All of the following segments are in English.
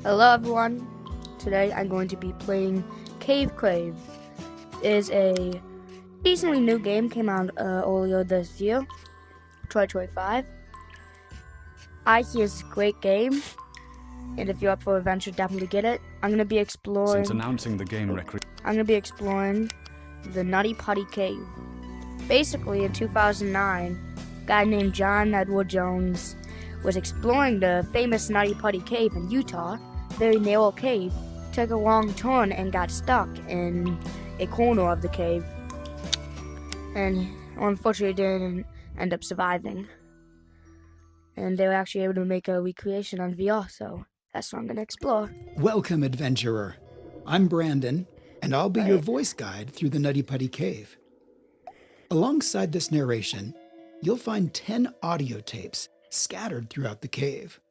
Hello everyone, today I'm going to be playing Cave Crave. It is a decently new game, came out earlier this year, 2025. I hear it's a great game, and if you're up for adventure, definitely get it. I'm going to be exploring... Since announcing the game I'm going to be exploring the Nutty Puddy Cave. Basically, in 2009, a guy named John Edward Jones was exploring the famous Nutty Puddy Cave in Utah. Very narrow cave, took a wrong turn and got stuck in a corner of the cave, and unfortunately didn't end up surviving. And they were actually able to make a recreation on VR, so that's what I'm gonna explore. Welcome, adventurer. I'm Brandon, and I'll be your voice guide through the Nutty Puddy Cave. Alongside this narration, you'll find 10 audio tapes scattered throughout the cave.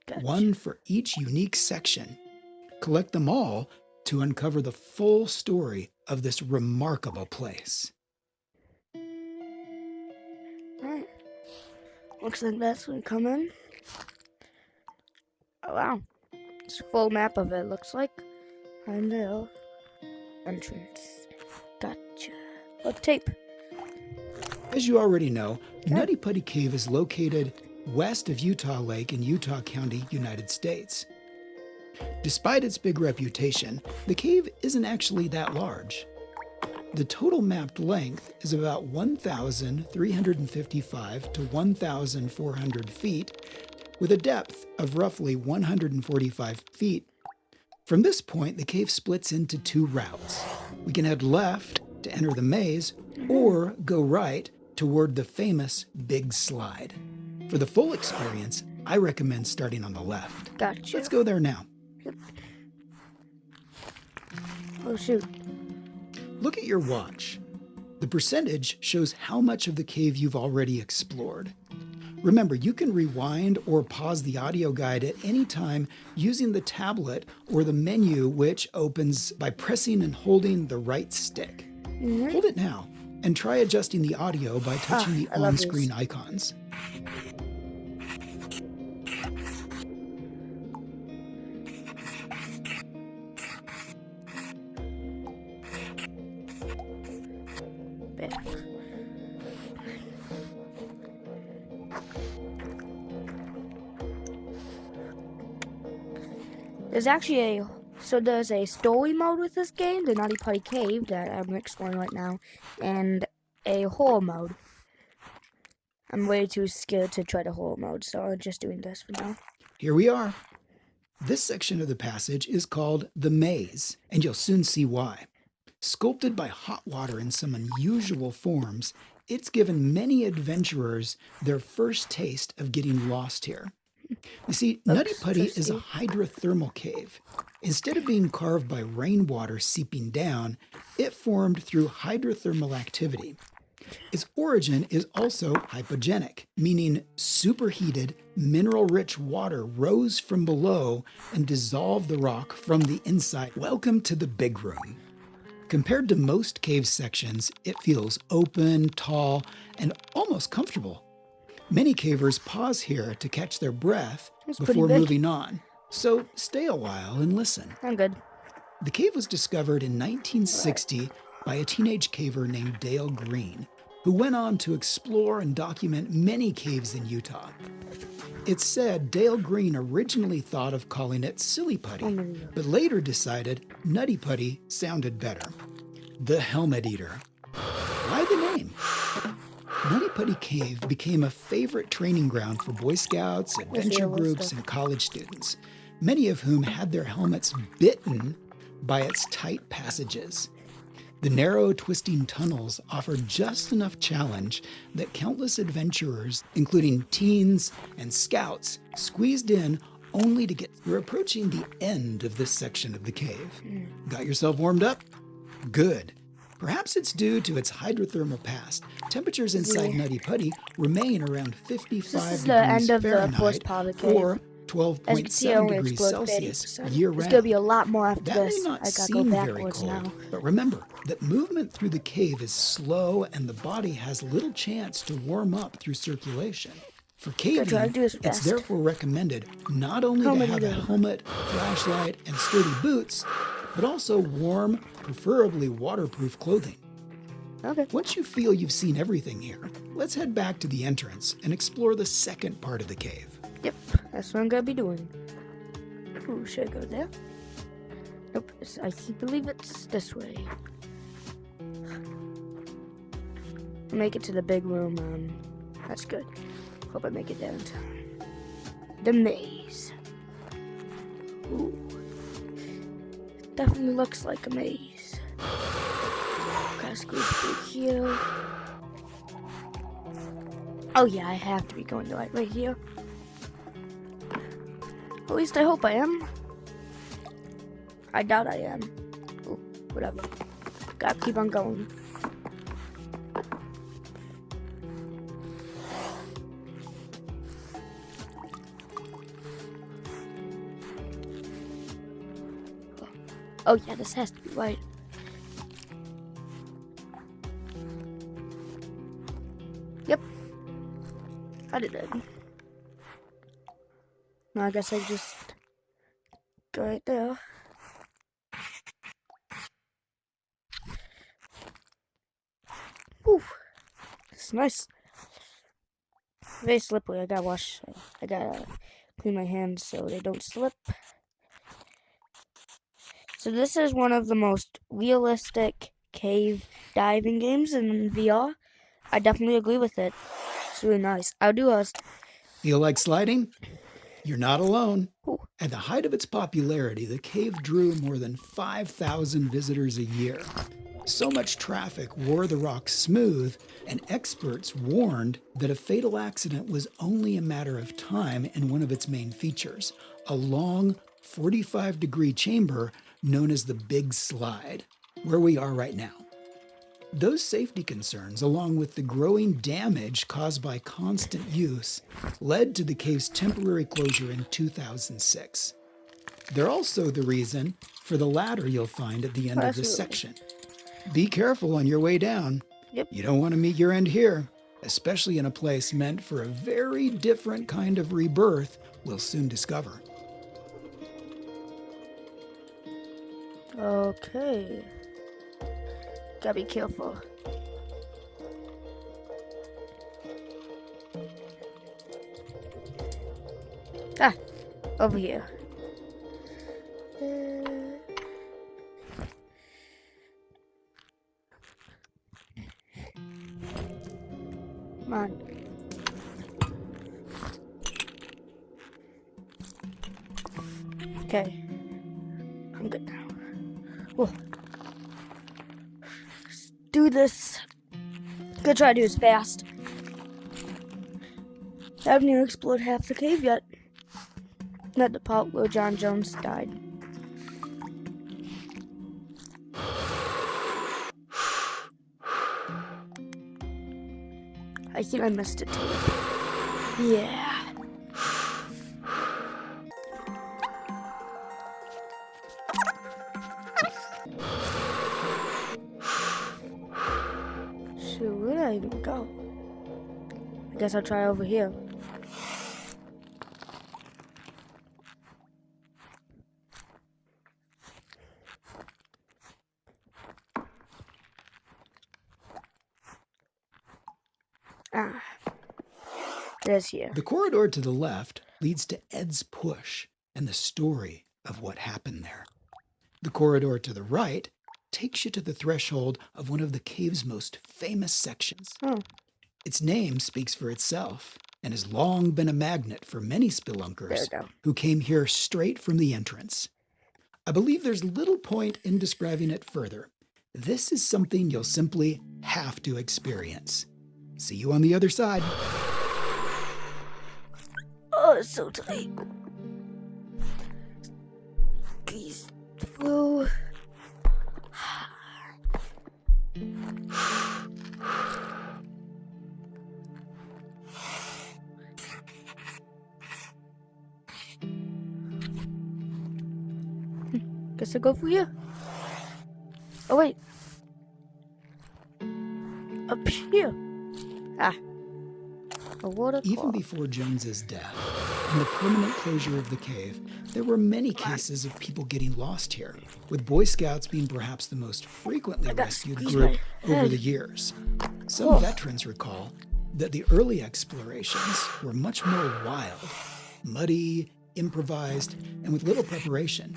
Gotcha. One for each unique section. Collect them all to uncover the full story of this remarkable place. Alright. Looks like that's where we come in. Oh wow. It's a full map of it, looks like. And the entrance. Gotcha. A tape. As you already know, Nutty Puddy Cave is located west of Utah Lake in Utah County, United States. Despite its big reputation, the cave isn't actually that large. The total mapped length is about 1,355 to 1,400 feet, with a depth of roughly 145 feet. From this point, the cave splits into two routes. We can head left to enter the maze, or go right toward the famous Big Slide. For the full experience, I recommend starting on the left. Gotcha. Let's go there now. Yep. Oh shoot. Look at your watch. The percentage shows how much of the cave you've already explored. Remember, you can rewind or pause the audio guide at any time using the tablet or the menu, which opens by pressing and holding the right stick. Hold it now and try adjusting the audio by touching the on-screen icons. Back. There's a story mode with this game, the Nutty Puddy Cave that I'm exploring right now, and a horror mode. I'm way too scared to try the horror mode, so I'm just doing this for now. Here we are. This section of the passage is called the Maze, and you'll soon see why. Sculpted by hot water in some unusual forms, it's given many adventurers their first taste of getting lost here. You see, Nutty Puddy is a hydrothermal cave. Instead of being carved by rainwater seeping down, it formed through hydrothermal activity. Its origin is also hypogenic, meaning superheated, mineral-rich water rose from below and dissolved the rock from the inside. Welcome to the big room. Compared to most cave sections, it feels open, tall, and almost comfortable. Many cavers pause here to catch their breath before moving on, so stay a while and listen. I'm good. The cave was discovered in 1960 by a teenage caver named Dale Green, who went on to explore and document many caves in Utah. It's said Dale Green originally thought of calling it Silly Puddy, but later decided Nutty Puddy sounded better. The Helmet Eater. Why the name? Nutty Puddy Cave became a favorite training ground for Boy Scouts, adventure groups, and college students, many of whom had their helmets bitten by its tight passages. The narrow, twisting tunnels offered just enough challenge that countless adventurers, including teens and scouts, squeezed in only to get... We're approaching the end of this section of the cave. Got yourself warmed up? Good. Perhaps it's due to its hydrothermal past. Temperatures inside Nutty Puddy remain around 55 degrees Fahrenheit or 12.7 degrees Celsius year-round. There's going to be a lot more after That this. may not I gotta go seem very backwards cold, now. but remember that movement through the cave is slow and the body has little chance to warm up through circulation. For Try to caving, do this it's fast. therefore recommended not only to Helmet have a either. helmet, flashlight, and sturdy boots, but also warm, preferably waterproof clothing. Okay. Once you feel you've seen everything here, let's head back to the entrance and explore the second part of the cave. Yep, that's what I'm gonna be doing. Ooh, should I go there? Nope, I believe it's this way. Make it to the big room, that's good. Hope I make it there in time. The maze. Ooh. Definitely looks like a maze. Gotta squeeze through here. Oh yeah, I have to be going right here. At least I hope I am. I doubt I am. Ooh, whatever. Gotta keep on going. Oh yeah, this has to be right. Yep. I did it. No, I guess I just go right there. Whew. It's nice. Very slippery. I gotta clean my hands so they don't slip. So this is one of the most realistic cave diving games in VR. I definitely agree with it. It's really nice. I'll do a... Feel like sliding? You're not alone. Ooh. At the height of its popularity, the cave drew more than 5,000 visitors a year. So much traffic wore the rock smooth, and experts warned that a fatal accident was only a matter of time in one of its main features, a long 45-degree chamber known as the Big Slide, where we are right now. Those safety concerns, along with the growing damage caused by constant use, led to the cave's temporary closure in 2006. They're also the reason for the ladder you'll find at the end of this section. Be careful on your way down. Yep. You don't want to meet your end here, especially in a place meant for a very different kind of rebirth we'll soon discover. Okay. Gotta be careful. Ah, over here. Come on. Okay. I'm good now. Whoa. Let's do this. Gonna try to do this fast. I haven't even explored half the cave yet. Not the part where John Jones died. I think I missed it too. Yeah. So where did I even go? I guess I'll try over here. Ah, it is here. The corridor to the left leads to Ed's Push and the story of what happened there. The corridor to the right takes you to the threshold of one of the cave's most famous sections. Oh. Its name speaks for itself and has long been a magnet for many spelunkers who came here straight from the entrance. I believe there's little point in describing it further. This is something you'll simply have to experience. See you on the other side. Oh, it's so tight. Please, through. Guess I'll go for you. Oh, wait. Up here. Ah. A water Even claw. before Jones's death and the permanent closure of the cave, there were many cases of people getting lost here, with Boy Scouts being perhaps the most frequently rescued group over the years. Some veterans recall that the early explorations were much more wild, muddy, improvised, and with little preparation.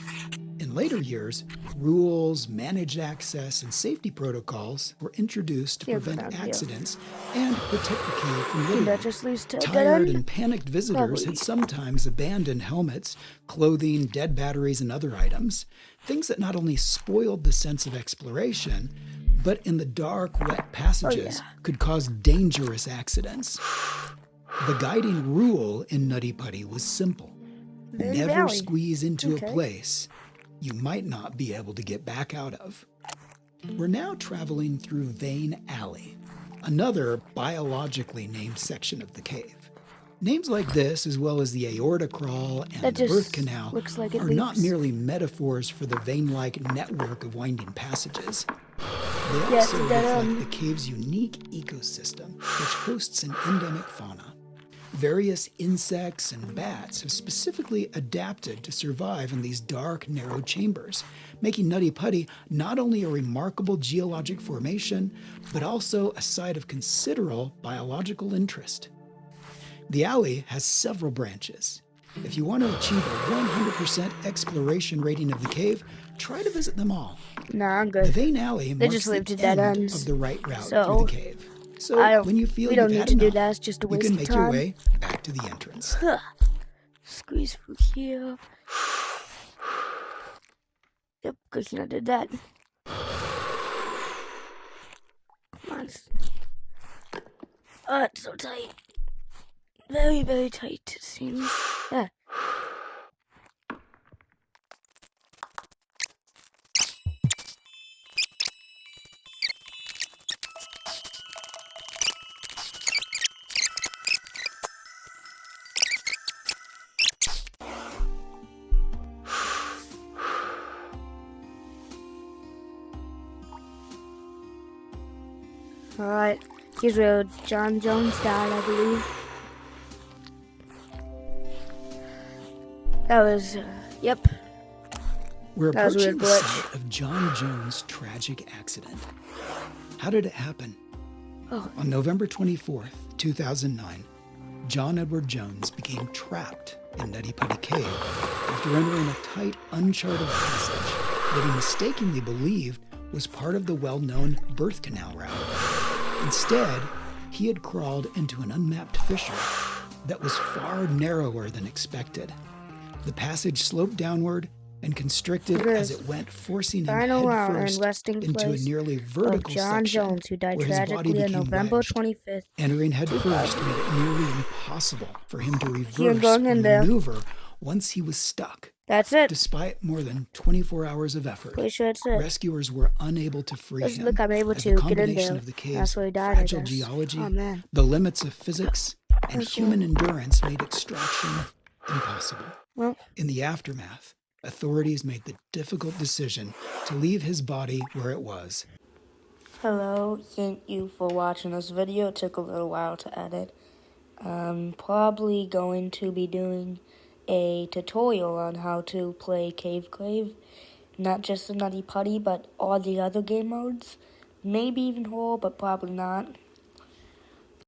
In later years, rules, managed access, and safety protocols were introduced to prevent accidents and protect the cave from littering. Tired and panicked visitors had sometimes abandoned helmets, clothing, dead batteries, and other items, things that not only spoiled the sense of exploration, but in the dark, wet passages could cause dangerous accidents. The guiding rule in Nutty Puddy was simple. Never squeeze into a place you might not be able to get back out of. We're now traveling through Vein Alley, another biologically named section of the cave. Names like this, as well as the aorta crawl and the birth canal, are not merely metaphors for the vein-like network of winding passages. They also reflect the cave's unique ecosystem, which hosts an endemic fauna. Various insects and bats have specifically adapted to survive in these dark, narrow chambers, making Nutty Puddy not only a remarkable geologic formation, but also a site of considerable biological interest. The alley has several branches. If you want to achieve a 100% exploration rating of the cave, try to visit them all. Nah, I'm good. The Vein Alley marks the end of the right route through the cave. So when you feel you've had enough, just a you waste can of make time. your way back to the entrance. Squeeze through here. Yep, good thing I did that. Come on. Oh, it's so tight. Very, very tight, it seems. Yeah. Alright, here's where John Jones died, I believe. That was, yep. We're approaching the site of John Jones' tragic accident. How did it happen? On November 24th, 2009, John Edward Jones became trapped in Nutty Puddy Cave after entering a tight, uncharted passage that he mistakenly believed was part of the well-known birth canal route. Instead, he had crawled into an unmapped fissure that was far narrower than expected. The passage sloped downward and constricted as it went, forcing him headfirst into a nearly vertical John section Jones, who died where his body tragically on became November wedged. 25th. Entering headfirst made it nearly impossible for him to reverse or maneuver once he was stuck. That's it. Despite more than 24 hours of effort, Pretty sure that's it. rescuers were unable to free him. Look, I'm able as to the get in combination there. of the cave's That's where he died, fragile geology, the limits of physics, and human endurance made extraction impossible. Well, in the aftermath, authorities made the difficult decision to leave his body where it was. Hello, thank you for watching this video. It took a little while to edit. I'm probably going to be doing a tutorial on how to play Cave Crave. Not just the Nutty Puddy, but all the other game modes. Maybe even horror, but probably not.